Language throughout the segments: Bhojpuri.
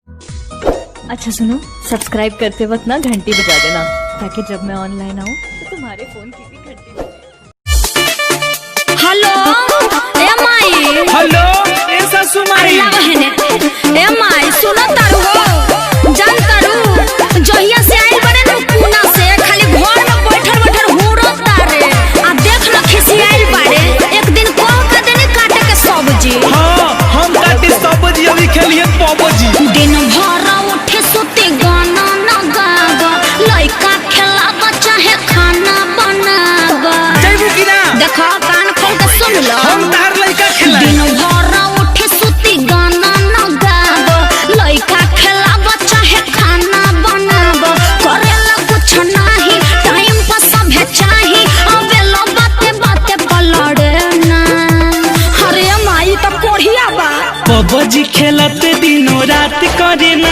अच्छा सुनो, सब्सक्राइब करते वक्त ना घंटी बजा देना, ताकि जब मैं ऑनलाइन आऊँ तो तुम्हारे फोन की भी घंटी बजे। हेलो ए माई। हेलो ए सासू माई। ए माई सुनो तारू हो, जान तारू जहिया से आइल बड़े न पूना से खाली घर में बैठल बैठल हुरो तारे आ देख न खिसी आइल बाड़े। एक दिन कह के देनी काटे के सब्जी। हां हम काटे सब्जी अभी खेलिए पबजी। दिन भर उठे सुते गाना न गावा, लइका खेलावा चाहे खाना बनावा। जइबू कि ना? देखो कान खोल के सुन लो, हम तार लइका खेला। दिन भर उठे सुती गाना न गावा, लइका खेलावा चाहे खाना बनावा। करेला कुछ नाही, टाइम पर सभे चाही, अबेला बाते बाते पलड़े ना। अरे माई तो कोढ़िया बा। पबजी खेलते दिनों रात करे ना,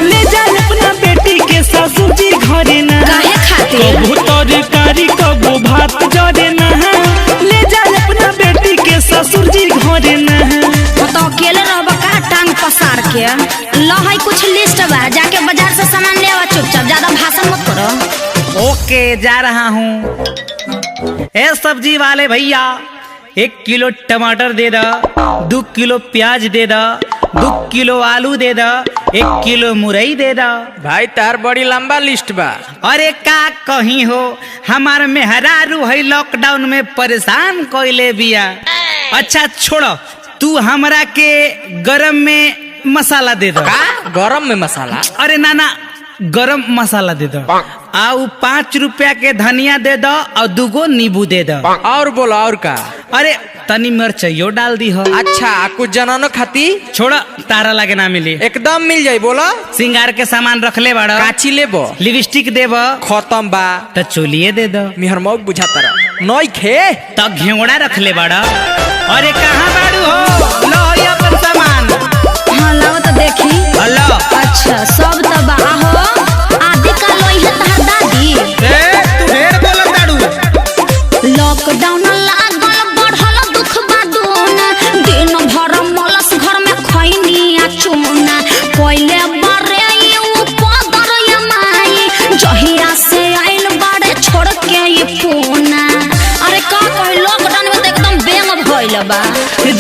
ले जा अपना बेटी के ससुर जी घरे ना। काहे खातिर? कबू तरकारी कबू भात जरे ना, ले जा अपना बेटी के ससुर जी घरे ना। तो अकेले रहबा का टांग पसार के? लो है कुछ लिस्ट बा, जाके बाजार से सामान ले आवा चुपचाप, ज्यादा भाषण मत करो। ओके जा रहा हूँ। ए सब्जी वाले भैया 1 किलो टमाटर दे दा, 2 किलो प्याज दे दा, 2 किलो आलू दे दा, 1 किलो मुरई दे दा। भाई तार बड़ी लंबा लिस्ट बा। अरे का कहीं हो, हमार मेहरारू है लॉकडाउन में परेशान कोइले बिया। अच्छा छोड़ो, तू हमरा के गरम में मसाला दे दो। का गरम में मसाला? अरे नाना गरम मसाला दे दो, आउ 5 रुपया के धनिया दे दो और 2 गो नींबू दे दो। और बोलो और का? अरे तनी मिर्चयो डाल दी हो। अच्छा कुछ जनानो खाती? छोड़ा तारा लगे ना मिली। एकदम मिल जाई। बोलो सिंगार के सामान रख ले बड़ा। काची लेबो? लिपस्टिक देब खत्म बा। तो चोलिए दे दो। मिहर मौक बुझाता रहा नई खे तो घेवड़ा रख ले बड़ा। अरे कहाँ बाड़ू हो, लो ये अपन सामान। हाँ लाओ तो देखी। हेलो अच्छा सब तो बा हो, आदि का लोई है तहर दादी। ए तू ढेर बोलत दाड़ू। लॉकडाउन लागल बढ़ल दुख बादूना, दिन भर मलस घर में खैनी आ चूना। पहले बारे यू पदर या माई, जहिया से आइल बाड़े छोड़ के ये पूना। अरे का कही लॉकडाउन में तो एकदम बेंग भइल बा।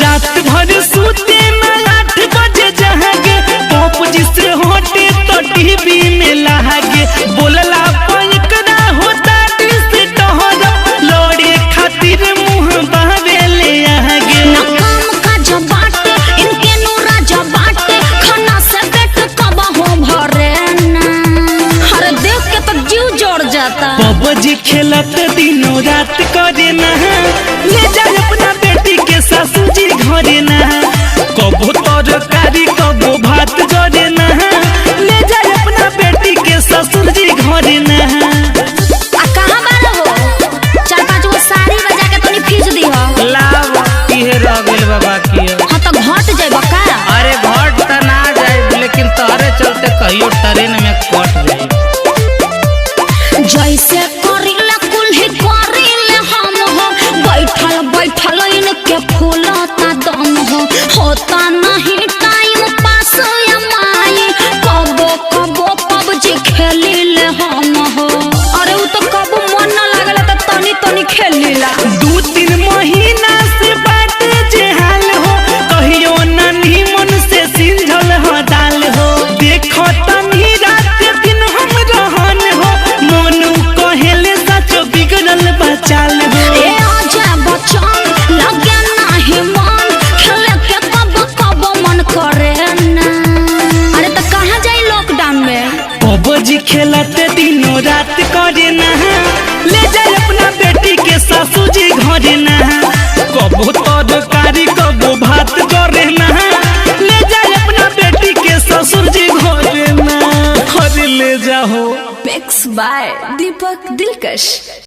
रात भर सूते में 8 बजे जहागे, पॉप जिसे होटे तो टीवी में लागे। बोलला पैकना होता दिस तोहर, लोड़े खातिर मुंह बहवे ले आगे। न काम काज बाटे, इनके नूरा बाटे, खाना से पेट कबहू भरे ना। अरे देख के तो जीव जोड़ जाता। पबजी खेलत दिनों रात करे ना, ले जा अपना बेटी के ससुर जी घरे ना। कबो तरकारी कबो भात जरे ना, ले जा अपना बेटी के ससुर जी घरे ना। आ कहाँ बार हो? 4-5 गो साड़ी बजा के तनी फीस दी हो। लाव इहे रह गइल बाबा की। हाँ तो घट जाइब का? अरे घट त ना जाए, लेकिन तोहरे चलते कहियो ट्रेन में कट जाए। जैसे करिला कुल्ही करिले हम हो, बैठल बैठल इनके फूलता दम हो। होता नहीं टाइम पास या माई, कबो कबो पबजी खेलिले हम हो। अरे वो तो कबो मन न लागल तो तनी तनी खेलिला। 2-3 महीना से बात जे हाल हो, कहियो नन्ही मन से सिंझल हो दाल हो। देखो तनी रात दिन हम रहन हो, मोनू कहेले सच बिगड़ल बचाल हो। ए आजा बचन लगे नाही मन, खेले के कबो कबो मन करे ना। अरे तो कहाँ जाई लॉकडाउन में? पबजी खेलते दिनों रात करे ना, ले जा अपना बेटी के ससुर जी घरे ना। कबो तरकारी कबो भात करे ना, ले जा अपना बेटी के ससुर जी घरे ना। अरे ले जाओ। मिक्स बाय दीपक दिलकश।